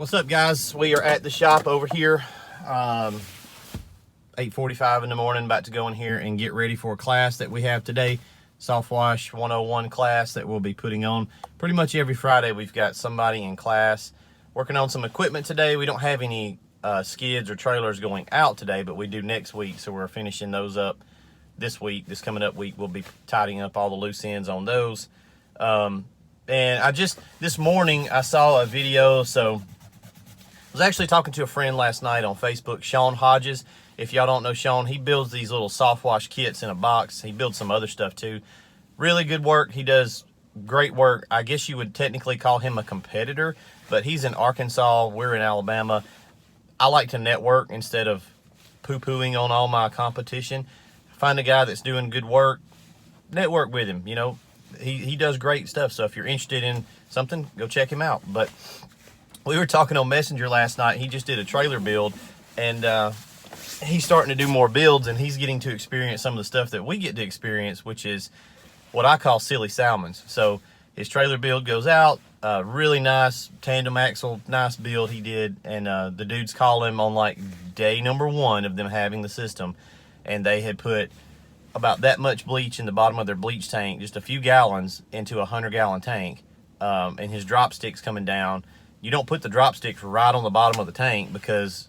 What's up, guys? We are at the shop over here, 8:45 in the morning, about to go in here and get ready for a class that we have today, Soft Wash 101 class that we'll be putting on pretty much every Friday. We've got somebody in class working on some equipment today. We don't have any skids or trailers going out today, but we do next week, so we're finishing those up this week. This coming up week, we'll be tidying up all the loose ends on those. And this morning, I saw a video, so I was actually talking to a friend last night on Facebook, Sean Hodges. If y'all don't know Sean, he builds these little soft wash kits in a box. He builds some other stuff too. Really good work. He does great work. I guess you would technically call him a competitor, but he's in Arkansas. We're in Alabama. I like to network instead of poo-pooing on all my competition. Find a guy that's doing good work, network with him. You know, he does great stuff. So if you're interested in something, go check him out. But we were talking on Messenger last night. He just did a trailer build, and he's starting to do more builds, and he's getting to experience some of the stuff that we get to experience, which is what I call silly salmons. So his trailer build goes out, really nice tandem axle, nice build he did, and the dudes call him on like day number 1 of them having the system, and they had put about that much bleach in the bottom of their bleach tank, just a few gallons into a 100-gallon tank, and his drop stick's coming down. You don't put the drop sticks right on the bottom of the tank because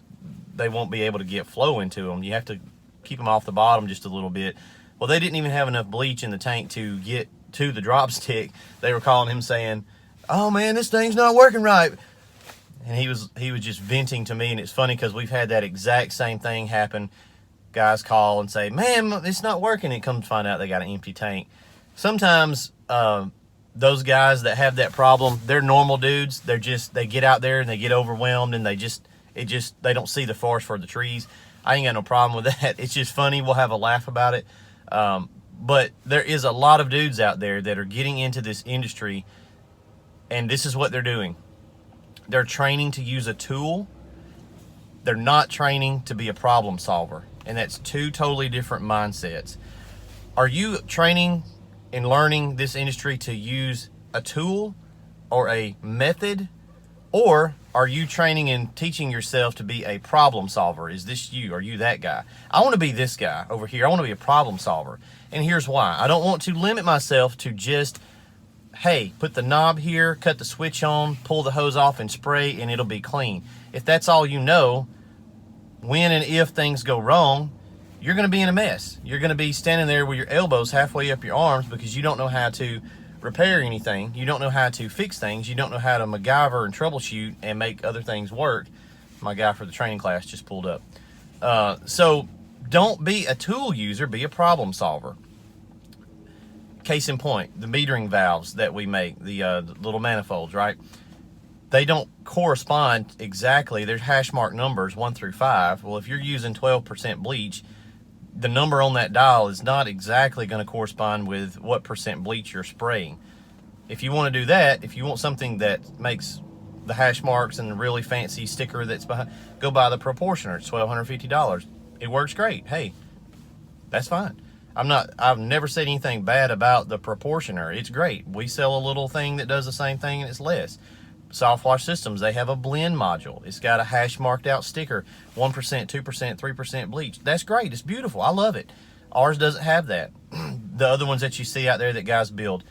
they won't be able to get flow into them. You have to keep them off the bottom just a little bit. Well, they didn't even have enough bleach in the tank to get to the drop stick. They were calling him saying, "Oh man, this thing's not working right." And he was just venting to me, and it's funny because we've had that exact same thing happen. Guys call and say, "Man, it's not working." And come to find out they got an empty tank. Sometimes those guys that have that problem, they're normal dudes. They get out there and they get overwhelmed, and they don't see the forest for the trees. I ain't got no problem with that. It's just funny. We'll have a laugh about it. But there is a lot of dudes out there that are getting into this industry, and this is what they're doing. They're training to use a tool. They're not training to be a problem solver, and that's two totally different mindsets. Are you training and learning this industry to use a tool or a method, or are you training and teaching yourself to be a problem solver? Is this you? Are you that guy? I want to be this guy over here. I want to be a problem solver. And here's why. I don't want to limit myself to just, hey, put the knob here, cut the switch on, pull the hose off and spray, and it'll be clean. If that's all you know, when and if things go wrong, you're going to be in a mess. You're going to be standing there with your elbows halfway up your arms because you don't know how to repair anything. You don't know how to fix things. You don't know how to MacGyver and troubleshoot and make other things work. My guy for the training class just pulled up. So don't be a tool user, be a problem solver. Case in point, the metering valves that we make, the little manifolds, right? They don't correspond exactly. There's hash mark numbers 1 through 5. Well, if you're using 12% bleach, the number on that dial is not exactly going to correspond with what percent bleach you're spraying. If you want to do that, if you want something that makes the hash marks and the really fancy sticker that's behind, go buy the Proportioner. It's $1,250. It works great. Hey, that's fine. I've never said anything bad about the Proportioner. It's great. We sell a little thing that does the same thing and it's less. Soft Wash Systems, they have a blend module. It's got a hash marked out sticker, 1%, 2%, 3% bleach. That's great. It's beautiful. I love it. Ours doesn't have that. The other ones that you see out there that guys build,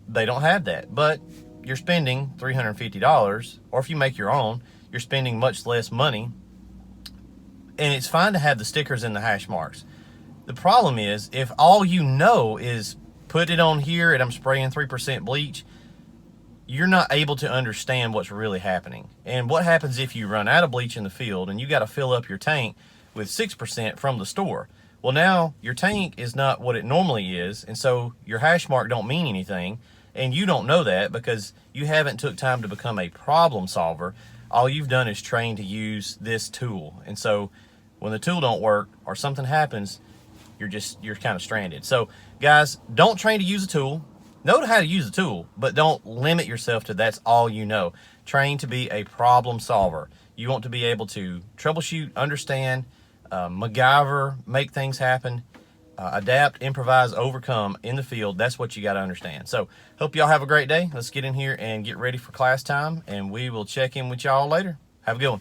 they don't have that. But you're spending $350, or if you make your own, you're spending much less money. And it's fine to have the stickers and the hash marks. The problem is, if all you know is put it on here and I'm spraying 3% bleach, you're not able to understand what's really happening. And what happens if you run out of bleach in the field and you got to fill up your tank with 6% from the store? Well, now your tank is not what it normally is, and so your hash mark don't mean anything, and you don't know that because you haven't took time to become a problem solver. All you've done is train to use this tool. And so when the tool don't work or something happens, you're kind of stranded. So guys, don't train to use a tool. Know how to use a tool, but don't limit yourself to that's all you know. Train to be a problem solver. You want to be able to troubleshoot, understand, MacGyver, make things happen. adapt, improvise, overcome in the field. That's what you got to understand. So hope y'all have a great day. Let's get in here and get ready for class time, and we will check in with y'all later. Have a good one.